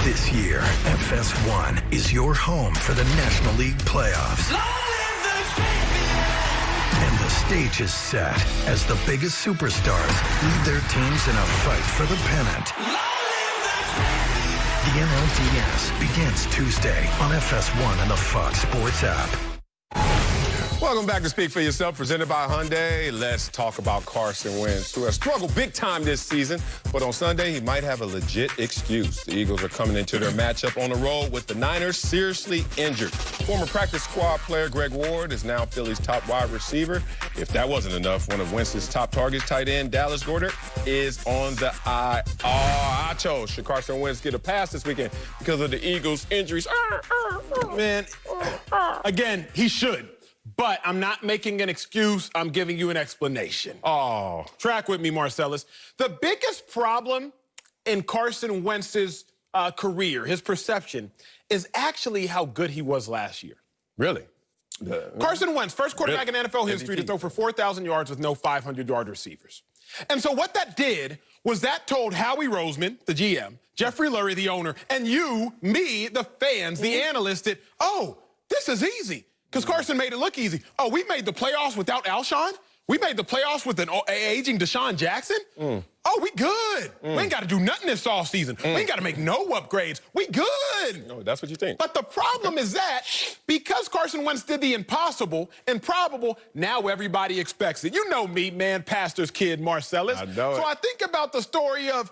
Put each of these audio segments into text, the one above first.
This year, FS1 is your home for the National League playoffs. And the stage is set as the biggest superstars lead their teams in a fight for the pennant. The NLDS begins Tuesday on FS1 and the Fox Sports app. Welcome back to Speak for Yourself, presented by Hyundai. Let's talk about Carson Wentz, who has struggled big time this season, but on Sunday, he might have a legit excuse. The Eagles are coming into their matchup on the road with the Niners seriously injured. Former practice squad player Greg Ward is now Philly's top wide receiver. If that wasn't enough, one of Wentz's top targets, tight end Dallas Goedert, is on the IR. Should Carson Wentz get a pass this weekend because of the Eagles' injuries? Man, again, he should. But I'm not making an excuse. I'm giving you an explanation. Oh. Track with me, Marcellus. The biggest problem in Carson Wentz's career, his perception, is actually how good he was last year. Really? Carson Wentz, first quarterback in NFL history to throw for 4,000 yards with no 500-yard receivers. And so what that did was that told Howie Roseman, the GM, Jeffrey Lurie, the owner, and you, me, the fans, the analysts, that, oh, this is easy. Because Carson made it look easy. Oh, we made the playoffs without Alshon? We made the playoffs with an aging Deshaun Jackson? Oh, we good. We ain't got to do nothing this offseason. We ain't got to make no upgrades. We good. No, that's what you think. But the problem is that because Carson Wentz did the impossible, improbable, now everybody expects it. You know me, man, pastor's kid, Marcellus. I know it. So I think about the story of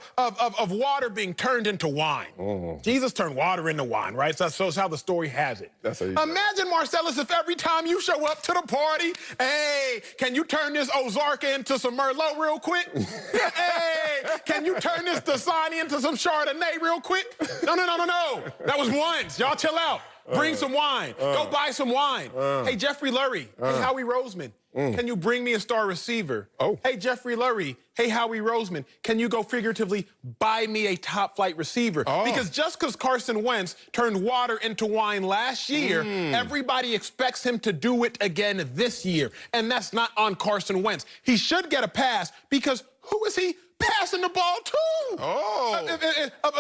water being turned into wine. Jesus turned water into wine, right? So that's how the story has it. That's how you Imagine, Marcellus, if every time you show up to the party, hey, can you turn this Ozarka into some Merlot real quick? Hey, can you turn this Dasani into some Chardonnay real quick? No. That was once. Y'all chill out. Bring some wine. Go buy some wine. Hey, Jeffrey Lurie. Hey, Howie Roseman. Can you bring me a star receiver? Oh. Hey, Jeffrey Lurie. Hey, Howie Roseman. Can you go figuratively buy me a top-flight receiver? Oh. Because just because Carson Wentz turned water into wine last year, everybody expects him to do it again this year. And that's not on Carson Wentz. He should get a pass because who is he passing the ball to?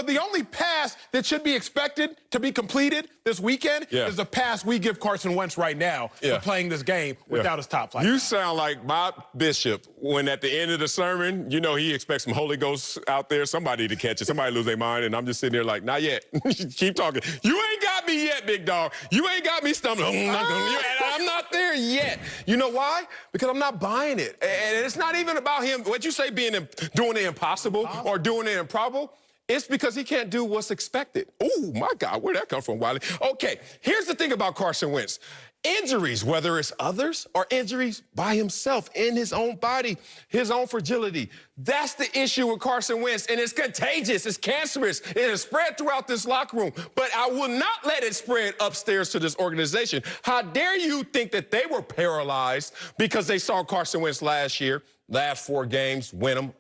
The only pass that should be expected to be completed this weekend is the pass we give Carson Wentz right now for playing this game without his top flight. You sound like my bishop when at the end of the sermon, you know he expects some Holy Ghost out there, somebody to catch it, somebody lose their mind, and I'm just sitting there like, not yet. Keep talking. You ain't got me yet, big dog. You ain't got me stumbling. I'm not there yet. You know why? Because I'm not buying it. And it's not even about him, what you say, doing the impossible or doing the improbable. It's because he can't do what's expected. Oh, my God, where'd that come from, Wiley? Okay, here's the thing about Carson Wentz. Injuries, whether it's others or injuries by himself in his own body, his own fragility. That's the issue with Carson Wentz, and it's contagious, it's cancerous, it has spread throughout this locker room, but I will not let it spread upstairs to this organization. How dare you think that they were paralyzed because they saw Carson Wentz last year, last 4 games, win them,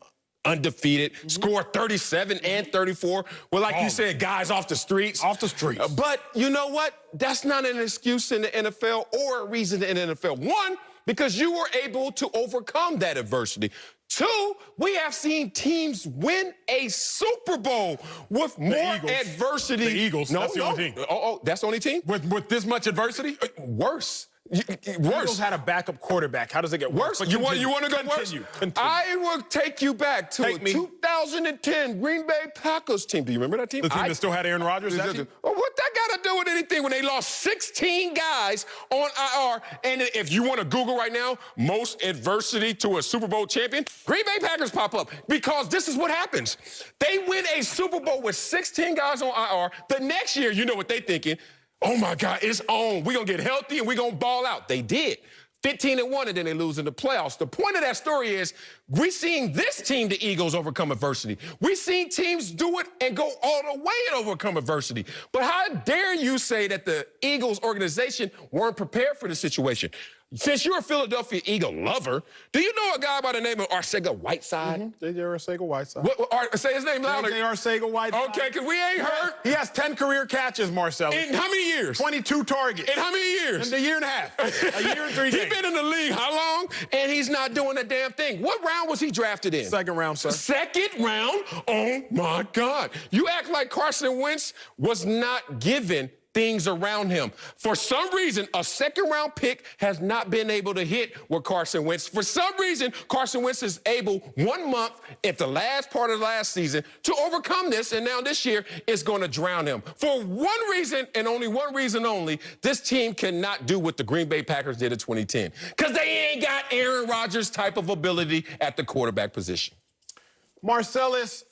undefeated, scored 37 and 34. Well, like you said, guys off the streets. Off the streets. But you know what? That's not an excuse in the NFL or a reason in the NFL. 1, because you were able to overcome that adversity. 2, we have seen teams win a Super Bowl with more adversity. The Eagles, that's the only team. That's the only team? With this much adversity? Worse. The Eagles had a backup quarterback. How does it get worse? You want to go worse? Continue. I will take you back to a 2010 Green Bay Packers team. Do you remember that team? The team that still had Aaron Rodgers? Well, what that got to do with anything when they lost 16 guys on IR? And if you want to Google right now, most adversity to a Super Bowl champion, Green Bay Packers pop up because this is what happens. They win a Super Bowl with 16 guys on IR. The next year, you know what they're thinking. Oh, my God, it's on. We're going to get healthy and we're going to ball out. They did. 15-1, and then they lose in the playoffs. The point of that story is we're seeing this team, the Eagles, overcome adversity. We've seen teams do it and go all the way and overcome adversity. But how dare you say that the Eagles organization weren't prepared for the situation? since you're a Philadelphia Eagle lover, do you know a guy by the name of Arcega-Whiteside? J.J. Arcega-Whiteside. Say his name louder. J.J. Arcega-Whiteside. Okay, because we ain't heard. He has 10 career catches, Marcellus. In how many years? 22 targets. In how many years? In a year and a half. A year and 3 days. He's been in the league how long? And he's not doing a damn thing. What round was he drafted in? Second round, sir. Second round? Oh, my God. You act like Carson Wentz was not given things around him. For some reason, a second-round pick has not been able to hit with Carson Wentz. For some reason, Carson Wentz is able 1 month at the last part of last season to overcome this, and now this year is going to drown him. For one reason, and only one reason only, this team cannot do what the Green Bay Packers did in 2010, because they ain't got Aaron Rodgers type of ability at the quarterback position. Marcellus,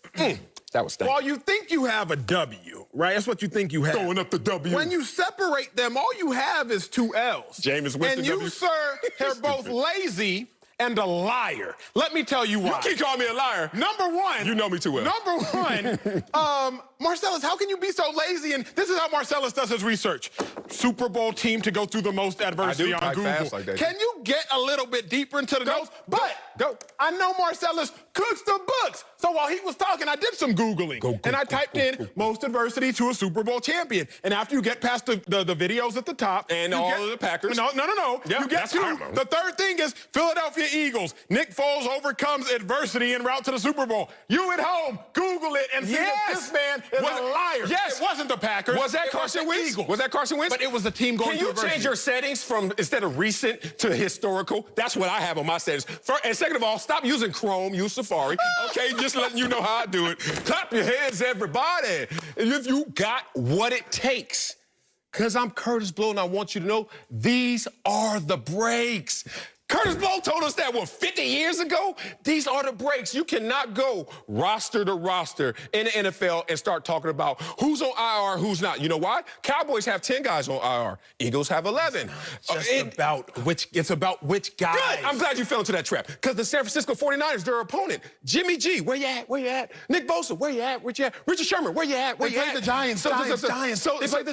that was stinking. while you think you have a W, right? That's what you think you have. Throwing up the W. When you separate them, all you have is 2 L's. Jameis Winston And you, W. sir, are both lazy and a liar. Let me tell you why. You keep calling me a liar. Number one. You know me too well. Number one, Marcellus, how can you be so lazy? And this is how Marcellus does his research. Super Bowl team to go through the most adversity on Google. Fast like that. Can you get a little bit deeper into the notes? Go. I know Marcellus cooks the books. So while he was talking, I did some Googling. I typed in most adversity to a Super Bowl champion. And after you get past the videos at the top. And all of the Packers. No. Yep, You get to the third thing is Philadelphia Eagles. Nick Foles overcomes adversity en route to the Super Bowl. You at home, Google it and see that this man is a liar. Yes. It wasn't the Packers. Was that Carson Wentz? Was that Carson Wentz? But it was the team going through adversity. Can you change your settings from instead of recent to historical? That's what I have on my settings. And second of all, stop using Chrome, use Safari. Okay, just letting you know how I do it. Clap your hands, everybody. If you got what it takes. Because I'm Curtis Blow, and I want you to know these are the breaks. Curtis Blow told us that, 50 years ago? These are the breaks. You cannot go roster to roster in the NFL and start talking about who's on IR, who's not. You know why? Cowboys have 10 guys on IR. Eagles have 11. It's about which guys. Good. I'm glad you fell into that trap. Because the San Francisco 49ers, their opponent, Jimmy G, where you at? Where you at? Nick Bosa, where you at? Where you at? Richard Sherman, where you at? Where you at? They played the Giants. They played the Giants. They played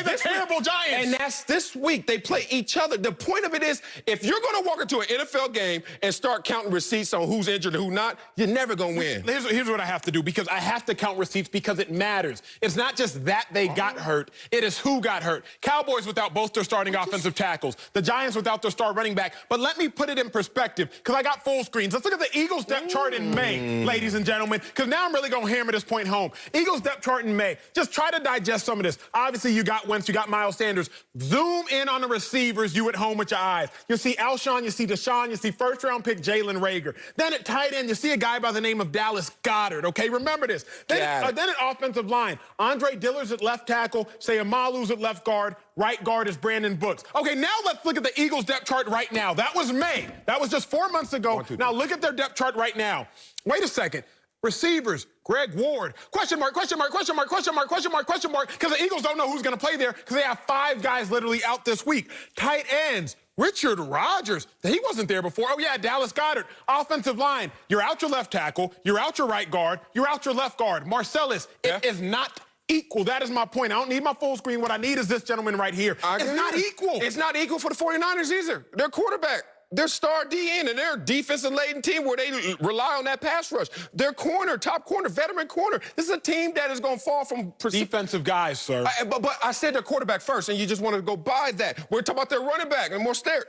the terrible Giants. And that's this week. They play each other. The point of it is, if you're going to walk into an NFL game and start counting receipts on who's injured and who not, you're never going to win. Here's what I have to do, because I have to count receipts because it matters. It's not just that they got hurt. It is who got hurt. Cowboys without both their starting offensive tackles. The Giants without their star running back. But let me put it in perspective, because I got full screens. Let's look at the Eagles depth chart in May, ladies and gentlemen, because now I'm really going to hammer this point home. Eagles depth chart in May. Just try to digest some of this. Obviously, you got Wentz, you got Miles Sanders. Zoom in on the receivers, you at home with your eyes. You see Alshon, you see Deshaun, you see first-round pick Jalen Reagor. Then at tight end, you see a guy by the name of Dallas Goedert, okay? Remember this. Then at offensive line, Andre Diller's at left tackle, Sayamalu's at left guard, right guard is Brandon Brooks. Okay, now let's look at the Eagles depth chart right now. That was May. That was just 4 months ago. Now look at their depth chart right now. Wait a second. Receivers, Greg Ward, question mark, question mark, question mark, question mark, question mark, question mark, because the Eagles don't know who's going to play there because they have 5 guys literally out this week. Tight ends, Richard Rodgers, he wasn't there before. Oh, yeah, Dallas Goedert. Offensive line, you're out your left tackle, you're out your right guard, you're out your left guard. Marcellus, it is not equal. That is my point. I don't need my full screen. What I need is this gentleman right here. It's not equal. It's not equal for the 49ers either. Their quarterback, their star DN, and their defensive-laden team where they rely on that pass rush. Their corner, top corner, veteran corner. This is a team that is going to fall from... defensive guys, sir. But I said their quarterback first, and you just want to go by that. We're talking about their running back and more stare.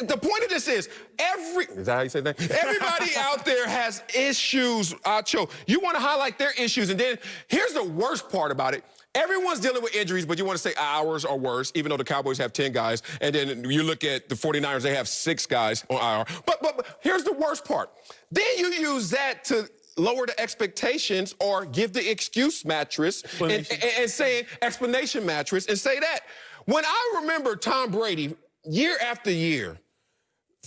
The point of this is is that how you say that? Everybody out there has issues, Acho. You want to highlight their issues, and then here's the worst part about it. Everyone's dealing with injuries, but you want to say ours are worse, even though the Cowboys have 10 guys. And then you look at the 49ers, they have 6 guys on IR. But here's the worst part. Then you use that to lower the expectations or give the excuse mattress and say explanation mattress and say that. When I remember Tom Brady, year after year,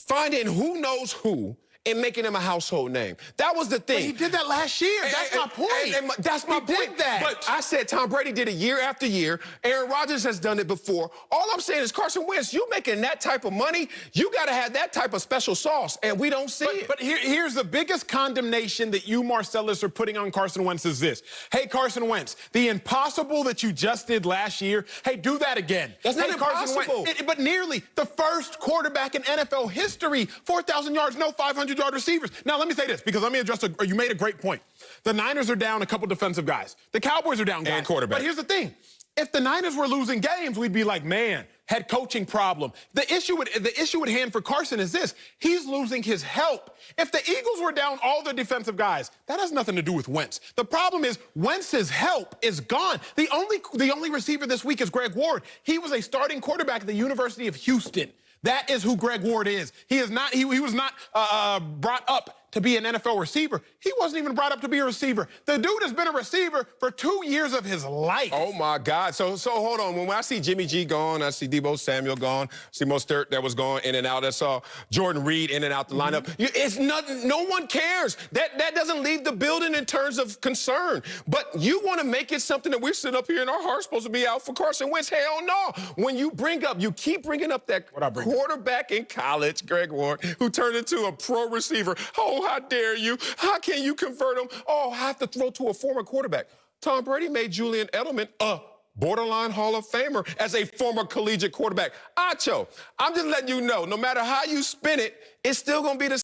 finding who knows who and making him a household name. That was the thing. But he did that last year. That's my point. That's my point. But I said Tom Brady did it year after year. Aaron Rodgers has done it before. All I'm saying is, Carson Wentz, you making that type of money, you got to have that type of special sauce, and we don't see it. But here's the biggest condemnation that you, Marcellus, are putting on Carson Wentz is this. Hey, Carson Wentz, the impossible that you just did last year, hey, do that again. That's not impossible. But nearly the first quarterback in NFL history, 4,000 yards, no 500-yard receivers. Now, let me say this, because let me address you made a great point. The Niners are down a couple defensive guys. The Cowboys are down guys. And quarterback. But here's the thing. If the Niners were losing games, we'd be like, man, head coaching problem. The issue at hand for Carson is this. He's losing his help. If the Eagles were down all their defensive guys, that has nothing to do with Wentz. The problem is Wentz's help is gone. The only receiver this week is Greg Ward. He was a starting quarterback at the University of Houston. That is who Greg Ward is. He was not brought up to be an NFL receiver. He wasn't even brought up to be a receiver. The dude has been a receiver for 2 years of his life. Oh, my God. So hold on. When I see Jimmy G gone, I see Deebo Samuel gone, see Mostert that was going in and out. I saw Jordan Reed in and out the lineup. It's nothing. No one cares. That doesn't leave the building in terms of concern. But you want to make it something that we're sitting up here and our heart's supposed to be out for Carson Wentz. Hell no. When you keep bringing up that quarterback in college, Greg Ward, who turned into a pro receiver. Oh, how dare you? How can you convert him? Oh, I have to throw to a former quarterback. Tom Brady made Julian Edelman a borderline Hall of Famer as a former collegiate quarterback. Acho, I'm just letting you know, no matter how you spin it, it's still going to be the